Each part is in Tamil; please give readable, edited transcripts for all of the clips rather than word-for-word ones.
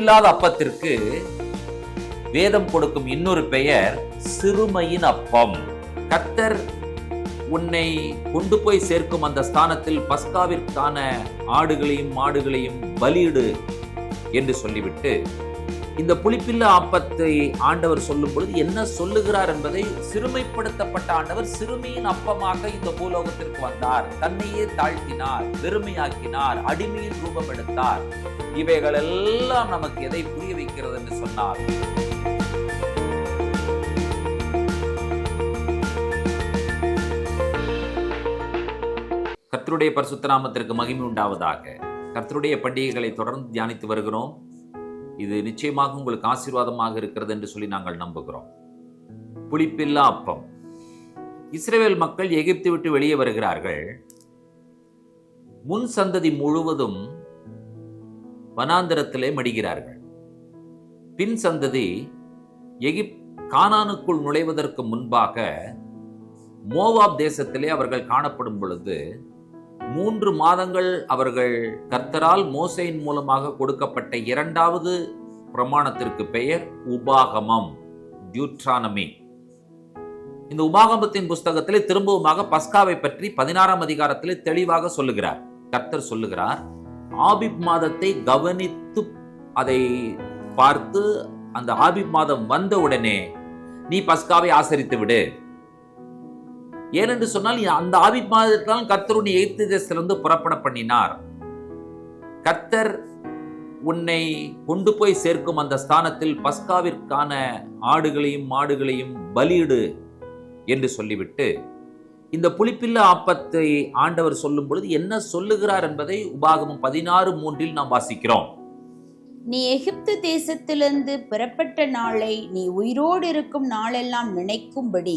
புளிப்பில்லாத அப்பத்திற்கு வேதம் கொடுக்கும் இன்னொரு பெயர் சிறுமையின் அப்பம். கர்த்தர் உன்னை கொண்டு போய் சேர்க்கும் அந்த ஸ்தானத்தில் பஸ்காவிற்கான ஆடுகளையும் மாடுகளையும் பலியிடு என்று சொல்லிவிட்டு இந்த புளிப்பில்லா அப்பத்தை ஆண்டவர் சொல்லும் பொழுது என்ன சொல்லுகிறார் என்பதை, சிறுமைப்படுத்தப்பட்ட ஆண்டவர் சிறுமியின் அப்பமாக இந்த பூலோகத்திற்கு வந்தார், தன்னையே தாழ்த்தினார், வெறுமையாக்கினார், அடிமையின் ரூபம் எடுத்தார். இவைகள் எல்லாம் நமக்கு எதை புரிய வைக்கிறது என்று சொன்னார், கர்த்தருடைய பரிசுத்த நாமத்திற்கு மகிமை உண்டாவதாக. கர்த்தருடைய பண்டிகைகளை தொடர்ந்து தியானித்து வருகிறோம். இது நிச்சயமாக உங்களுக்கு ஆசீர்வாதமாக இருக்கிறது என்று சொல்லி நாங்கள் நம்புகிறோம். புளிப்பில்லா அப்பம். இஸ்ரவேல் மக்கள் எகிப்தை விட்டு வெளியே வருகிறார்கள். முன் சந்ததி முழுவதும் வனாந்தரத்திலே மடிகிறார்கள். பின் சந்ததி கானானுக்குள் நுழைவதற்கு முன்பாக மோவாப் தேசத்திலே அவர்கள் காணப்படும் பொழுது 3 மாதங்கள் அவர்கள் கர்த்தரால் மோசேயின் மூலமாக கொடுக்கப்பட்ட 2வது பிரமாணத்திற்கு பெயர் உபாகமம், டியூட்ரானமி. இந்த உபாகமத்தின் புஸ்தகத்திலே திரும்பவுமாக பஸ்காவை பற்றி 16ஆம் அதிகாரத்திலே தெளிவாக சொல்லுகிறார். கர்த்தர் சொல்லுகிறார், ஆபிப் மாதத்தை கவனித்து அதை பார்த்து அந்த ஆபிப் மாதம் வந்த உடனே நீ பஸ்காவை ஆசரித்து விடு. ஏனென்று சொன்னால் அந்த ஆபிப் மாதத்தான் கர்த்தர் உன்னை எகிப்து தேசத்திலிருந்து புறப்பட பண்ணினார். கர்த்தர் உன்னை கொண்டு போய் சேர்க்கும் அந்த ஸ்தானத்தில் பஸ்காவிற்கான ஆடுகளையும் மாடுகளையும் பலியிடு என்று சொல்லிவிட்டு இந்த புளிப்பில்லா அப்பத்தை ஆண்டவர் சொல்லும் பொழுது என்ன சொல்லுகிறார் என்பதை உபாகமம் 16:3 நாம் வாசிக்கிறோம். நீ எகிப்து தேசத்திலிருந்து புறப்பட்ட நாளை நீ உயிரோடு இருக்கும் நாளெல்லாம் நினைக்கும்படி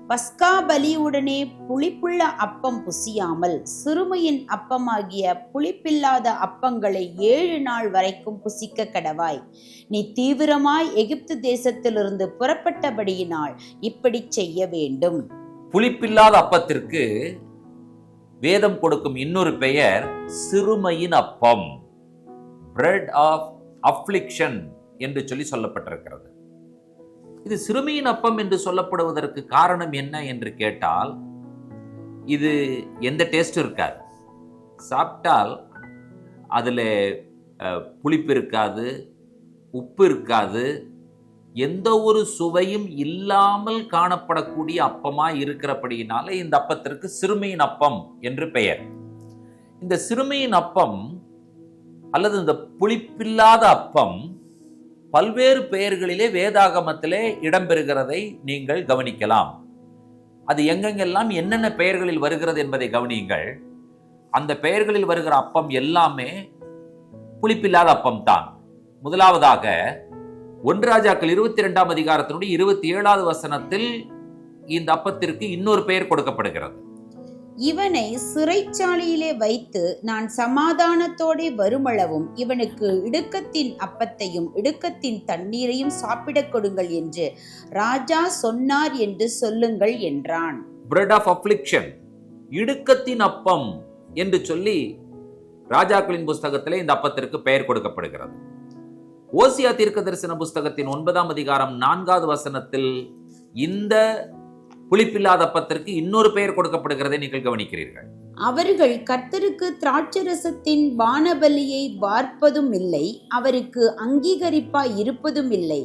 பஸ்கா பலியுடனே புளிப்புள்ள அப்பம் புசியாமல் சிறுமையின் அப்பமாகிய புளிப்பில்லாத அப்பங்களை 7 நாள் வரைக்கும் புசிக்க கடவாய். நீ தீவிரமாய் எகிப்து தேசத்திலிருந்து புறப்பட்டபடியினால் இப்படி செய்ய வேண்டும். புளிப்பில்லாத அப்பத்திற்கு வேதம் கொடுக்கும் இன்னொரு பெயர் சிறுமையின் அப்பம், பிரெட் ஆஃப் அஃப்ளிக்ஷன் என்று சொல்லி சொல்லப்பட்டிருக்கிறது. இது சிறுமியின் அப்பம் என்று சொல்லப்படுவதற்கு காரணம் என்ன என்று கேட்டால், இது எந்த டேஸ்டும் இருக்காது. சாப்பிட்டால் அதில் புளிப்பு இருக்காது, உப்பு இருக்காது, எந்த ஒரு சுவையும் இல்லாமல் காணப்படக்கூடிய அப்பமாய் இருக்கிறபடியினால இந்த அப்பத்திற்கு சிறுமியின் அப்பம் என்று பெயர். இந்த சிறுமியின் அப்பம் அல்லது இந்த புளிப்பில்லாத அப்பம் பல்வேறு பெயர்களிலே வேதாகமத்திலே இடம்பெறுகிறதை நீங்கள் கவனிக்கலாம். அது எங்கெங்கெல்லாம் என்னென்ன பெயர்களில் வருகிறது என்பதை கவனியுங்கள். அந்த பெயர்களில் வருகிற அப்பம் எல்லாமே புளிப்பில்லாத அப்பம் தான். முதலாவதாக 1 ராஜாக்கள் 22ஆம் அதிகாரத்தினுடைய 27வது வசனத்தில் இந்த அப்பத்திற்கு இன்னொரு பெயர் கொடுக்கப்படுகிறது. இவனை சிறைச்சாலையிலே வைத்து நான் சமாதானத்தோടെ வருமளவும் இவனுக்கு இடுக்கத்தின் அப்பத்தையும் இடுக்கத்தின் தண்ணீரையும் சாப்பிடக் கொடுங்கள் என்று ராஜா சொன்னார் என்று சொல்லுங்கள் என்றான். பிரெட் ஆஃப் அஃப்ளிக்ஷன், இடுக்கத்தின் அப்பம் என்று சொல்லி ராஜாக்களின் புஸ்தகத்திலே இந்த அப்பத்திற்கு பெயர் கொடுக்கப்படுகிறது. ஓசியா தீர்க்கதரிசன புஸ்தகத்தின் 9ஆம் அதிகாரம் 4வது வசனத்தில் இந்த புளிப்பில்லாத அப்பத்திற்கு இன்னொரு பெயர் கொடுக்கப்படுகிறதை நீங்கள் கவனிக்கிறீர்கள். அவர்கள் கர்த்தருக்கு திராட்சரசத்தின் பானபலியை வார்ப்பதும் இல்லை, அவருக்கு அங்கீகரிப்பாய் இருப்பதும் இல்லை.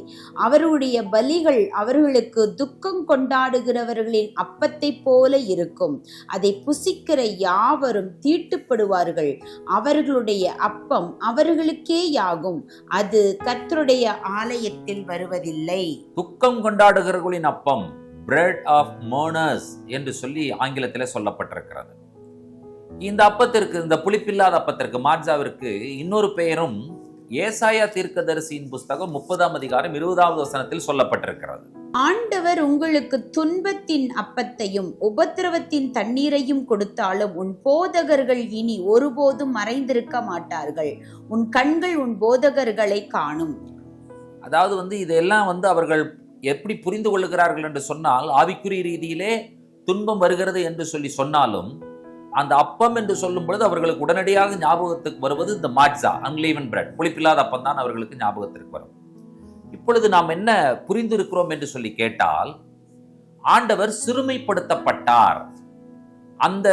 அவருடைய பலிகள் அவர்களுக்கு துக்கம் கொண்டாடுகிறவர்களின் அப்பத்தை போல இருக்கும். அதை புசிக்கிற யாவரும் தீட்டுப்படுவார்கள். அவர்களுடைய அப்பம் அவர்களுக்கே யாகும், அது கர்த்தருடைய ஆலயத்தில் வருவதில்லை. துக்கம் கொண்டாடுகிறவர்களின் அப்பம், பிரெட் ஆஃப் மோர்னர்ஸ் என்று சொல்லி ஆங்கிலத்தில் சொல்லப்பட்டிருக்கிறது. இந்த அப்பத்திற்கு, இந்த புளிப்பில்லாத அப்பத்திற்கு, மாட்சாவிற்கு இன்னொரு பெயரும் ஏசாயா தீர்க்கதரிசியின் புஸ்தகம் 30ஆம் அதிகாரம் 20வது வசனத்தில் சொல்லப்பட்டிருக்கிறது. ஆண்டவர் உங்களுக்கு துன்பத்தின் அப்பத்தையும் உபத்திரவத்தின் தண்ணீரையும் கொடுத்தாலும் உன் போதகர்கள் இனி ஒருபோதும் மறைந்திருக்க மாட்டார்கள். உன் கண்கள் உன் போதகர்களை காணும். அதாவது இதெல்லாம் அவர்கள் எப்படி புரிந்து கொள்ளுகிறார்கள் என்று சொன்னால், ஆவிக்குரிய ரீதியிலே துன்பம் வருகிறது என்று சொல்லி சொன்னாலும் அந்த அப்பம் என்று சொல்லும் பொழுது அவர்களுக்கு உடனடியாக ஞாபகத்துக்கு வருவது இந்த மாட்சா, அன்லீவன் பிரெட், புளிப்பில்லாத அப்பம் தான் அவர்களுக்கு ஞாபகத்திற்கு வரும். இப்பொழுது நாம் என்ன புரிந்திருக்கிறோம் என்று சொல்லி கேட்டால், ஆண்டவர் சிறுமைப்படுத்தப்பட்டார். அந்த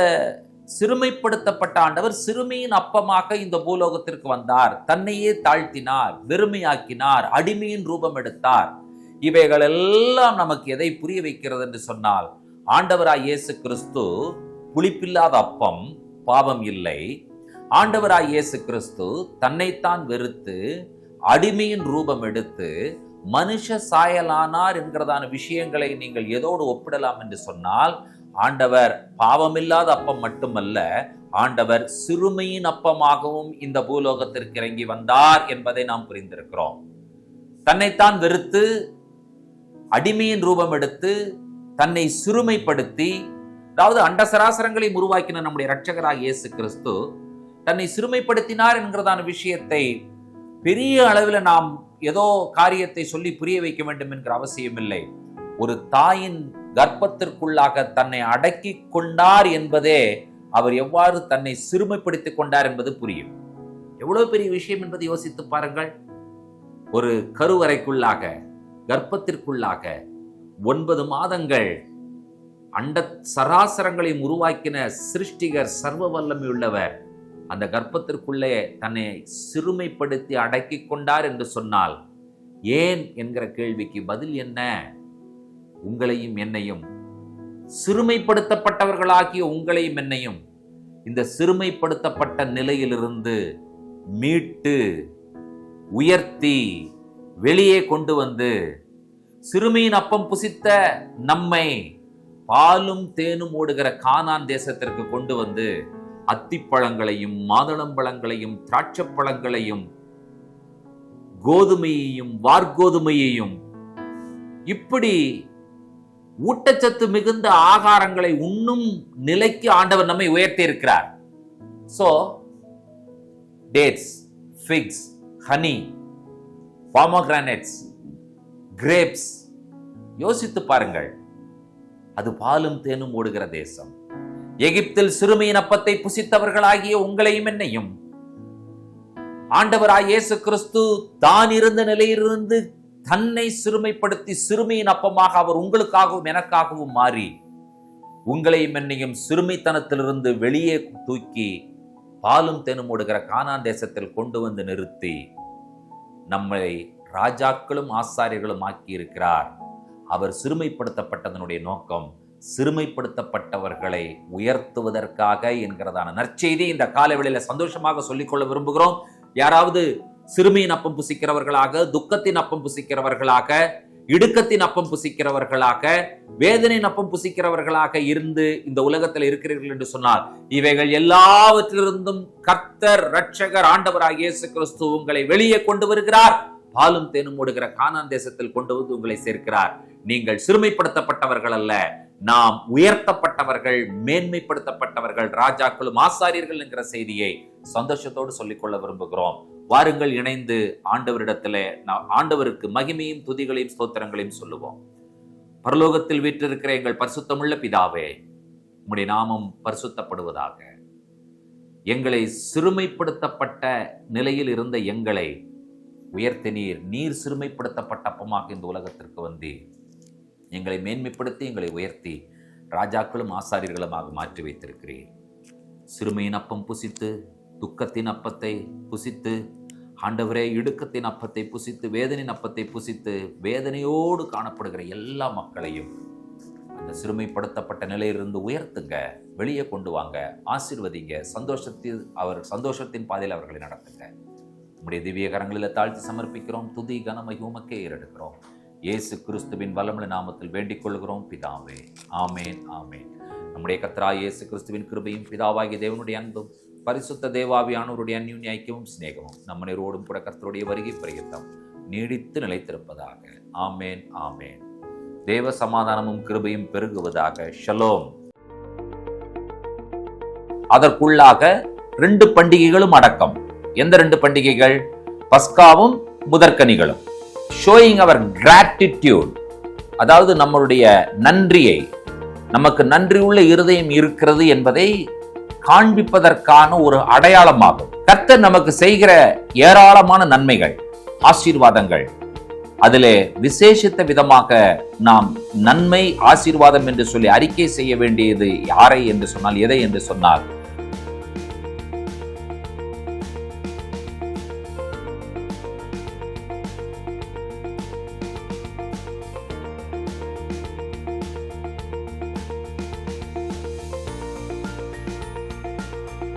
சிறுமைப்படுத்தப்பட்ட ஆண்டவர் சிறுமியின் அப்பமாக இந்த பூலோகத்திற்கு வந்தார். தன்னையே தாழ்த்தினார், வெறுமையாக்கினார், அடிமையின் ரூபம் எடுத்தார். இவைகள் எல்லாம் நமக்கு எதை புரிய வைக்கிறது என்று சொன்னால், ஆண்டவராய் இயேசு கிறிஸ்து புளிப்பில்லாத அப்பம், பாவம் இல்லை. ஆண்டவராய் இயேசு கிறிஸ்து தன்னைத்தான் வெறுத்து அடிமையின் ரூபம் எடுத்து மனுஷ சாயலானார் என்கிறதான விஷயங்களை நீங்கள் எதோடு ஒப்பிடலாம் என்று சொன்னால், ஆண்டவர் பாவமில்லாத அப்பம் மட்டுமல்ல, ஆண்டவர் சிறுமையின் அப்பமாகவும் இந்த பூலோகத்திற்கு இறங்கி வந்தார் என்பதை நாம் புரிந்திருக்கிறோம். தன்னைத்தான் வெறுத்து அடிமையின் ரூபம் எடுத்து தன்னை சிறுமைப்படுத்தி, அதாவது அண்ட சராசரங்களை உருவாக்கின நம்முடைய இரட்சகராக இயேசு கிறிஸ்து தன்னை சிறுமைப்படுத்தினார் என்கிறதான விஷயத்தை பெரிய அளவில் நாம் ஏதோ காரியத்தை சொல்லி புரிய வைக்க வேண்டும் என்கிற அவசியம் இல்லை. ஒரு தாயின் கர்ப்பத்திற்குள்ளாக தன்னை அடக்கி கொண்டார் என்பதே அவர் எவ்வாறு தன்னை சிறுமைப்படுத்திக் கொண்டார் என்பது புரியும். எவ்வளவு பெரிய விஷயம் என்பதை யோசித்து பாருங்கள். ஒரு கருவறைக்குள்ளாக, கர்ப்பத்திற்குள்ளாக 9 மாதங்கள் அண்ட சராசரங்களை உருவாக்கின சிருஷ்டிகர், சர்வ வல்லமை உள்ளவர், அந்த கர்ப்பத்திற்குள்ளே தன்னை சிறுமைப்படுத்தி அடக்கி கொண்டார் என்று சொன்னால், ஏன் என்கிற கேள்விக்கு பதில் என்ன? உங்களையும் என்னையும், சிறுமைப்படுத்தப்பட்டவர்களாகிய உங்களையும் என்னையும் இந்த சிறுமைப்படுத்தப்பட்ட நிலையிலிருந்து மீட்டு உயர்த்தி வெளியே கொண்டு வந்து, சிறுமியின் அப்பம் புசித்த நம்மை பாலும் தேனும் ஓடுகிற கானான் தேசத்திற்கு கொண்டு வந்து, அத்திப்பழங்களையும் மாதுளம்பழங்களையும் திராட்சப்பழங்களையும் கோதுமையையும் வார்கோதுமையையும் இப்படி ஊட்டச்சத்து மிகுந்த ஆகாரங்களை உண்ணும் நிலைக்கு ஆண்டவர் நம்மை உயர்த்தி இருக்கிறார். So dates, figs, honey, pomegranates, grapes, யோசித்து பாருங்கள். அது பாலும் தேனும் ஓடுகிற தேசம். எகிப்தில் சிறுமியின் அப்பத்தை புசித்தவர்களாகிய உங்களையும் என்னையும் ஆண்டவராய் இயேசு கிறிஸ்து தான் இருந்த நிலையிலிருந்து தன்னை சிறுமைப்படுத்தி சிறுமியின் அப்பமாக அவர் உங்களுக்காகவும் எனக்காகவும் மாறி, உங்களையும் என்னையும் சிறுமித்தனத்திலிருந்து வெளியே தூக்கி பாலும் தேனும் ஓடுகிற கானான் தேசத்தில் கொண்டு வந்து நிறுத்தி நம்மை ராஜாக்களும் ஆசாரியர்களும் ஆக்கி இருக்கிறார். அவர் சிறுமைப்படுத்தப்பட்டதனுடைய நோக்கம் சிறுமைப்படுத்தப்பட்டவர்களை உயர்த்துவதற்காக என்கிறதான நற்செய்தி இந்த காலவெளியில சந்தோஷமாக சொல்லிக்கொள்ள விரும்புகிறோம். யாராவது சிறுமியின் அப்பம் புசிக்கிறவர்களாக, துக்கத்தின் அப்பம் புசிக்கிறவர்களாக, இடுக்கத்தின் அப்பம் புசிக்கிறவர்களாக, வேதனையின் அப்பம் புசிக்கிறவர்களாக இருந்து இந்த உலகத்தில் இருக்கிறீர்கள் என்று சொன்னால், இவைகள் எல்லாவற்றிலிருந்தும் கர்த்தர் இரட்சகர் ஆண்டவராகிய இயேசு கிறிஸ்து உங்களை வெளியே கொண்டு வருகிறார். பாலும் தேனும் ஓடுகிற கானான் தேசத்தில் கொண்டு வந்து உங்களை சேர்க்கிறார். நீங்கள் சிறுமைப்படுத்தப்பட்டவர்கள் அல்ல, நாம் உயர்த்தப்பட்டவர்கள், மேன்மைப்படுத்தப்பட்டவர்கள், ராஜாக்களும் ஆசாரியர்கள் என்கிற செய்தியை சந்தோஷத்தோடு சொல்லிக்கொள்ள விரும்புகிறோம். வாருங்கள், இணைந்து ஆண்டவரிடத்திலே ஆண்டவருக்கு மகிமையும் துதிகளையும் ஸ்தோத்திரங்களையும் சொல்லுவோம். பரலோகத்தில் வீற்றிருக்கிற எங்கள் பரிசுத்தமுள்ள பிதாவே, உம்முடைய நாமம் பரிசுத்தப்படுவதாக. எங்களை சிறுமைப்படுத்தப்பட்ட நிலையில் இருந்த எங்களை உயர்த்தினீர். நீர் சிறுமைப்படுத்தப்பட்ட அப்பமாக இந்த உலகத்திற்கு வந்தீர். எங்களை மேன்மைப்படுத்தி எங்களை உயர்த்தி ராஜாக்களும் ஆசாரியர்களுமாக மாற்றி வைத்திருக்கிறீர். சிறுமையின் அப்பம் புசித்து, துக்கத்தின் அப்பத்தை புசித்து, ஆண்டவரே இடுக்கத்தின் அப்பத்தை புசித்து, வேதனையின் அப்பத்தை புசித்து, வேதனையோடு காணப்படுகிற எல்லா மக்களையும் அந்த சிறுமைப்படுத்தப்பட்ட நிலையிலிருந்து உயர்த்துங்க, வெளியே கொண்டு வாங்க, ஆசீர்வதிங்க, சந்தோஷத்தின் பாதையில் அவர்களை நடத்துங்க. நம்முடைய திவ்ய கரங்களில் தாழ்த்தி சமர்ப்பிக்கிறோம். துதி கனமை உமக்கே ஏறெடுக்கிறோம். இயேசு கிறிஸ்துவின் வல்லமுள்ள நாமத்தில் வேண்டிக் கொள்கிறோம் பிதாவே. ஆமேன், ஆமேன். நம்முடைய கர்த்தராகிய இயேசு கிறிஸ்துவின் கிருபையும் பிதாவாகிய தேவனுடைய அன்பும் பரிசுத்த தேவாவியானவருடைய அந்யோன்ய ஐக்கியமும் சிநேகமும் நம்மனரோடும் கூட கர்த்தருடைய வருகை பரியந்தம் நீடித்து நிலைத்திருப்பதாக. ஆமேன், ஆமேன். தேவ சமாதானமும் கிருபையும் பெருகுவதாக. ஷலோம். அதற்குள்ளாக 2 பண்டிகைகளும் அடக்கம். எந்த 2 பண்டிகைகள்? பஸ்காவும் முதற்கனிகளும். ஷோயிங் அவர் கிராட்டிடியூட், அதாவது நம்மளுடைய நன்றியை, நமக்கு நன்றி உள்ள இருதயம் இருக்கிறது என்பதை காண்பிப்பதற்கான ஒரு அடையாளமாகும். கர்த்தர் நமக்கு செய்கிற ஏராளமான நன்மைகள், ஆசீர்வாதங்கள், அதிலே விசேஷித்த விதமாக நாம் நன்மை ஆசீர்வாதம் என்று சொல்லி அறிக்கை செய்ய வேண்டியது யாரை என்று சொன்னால், எதை என்று சொன்னால்,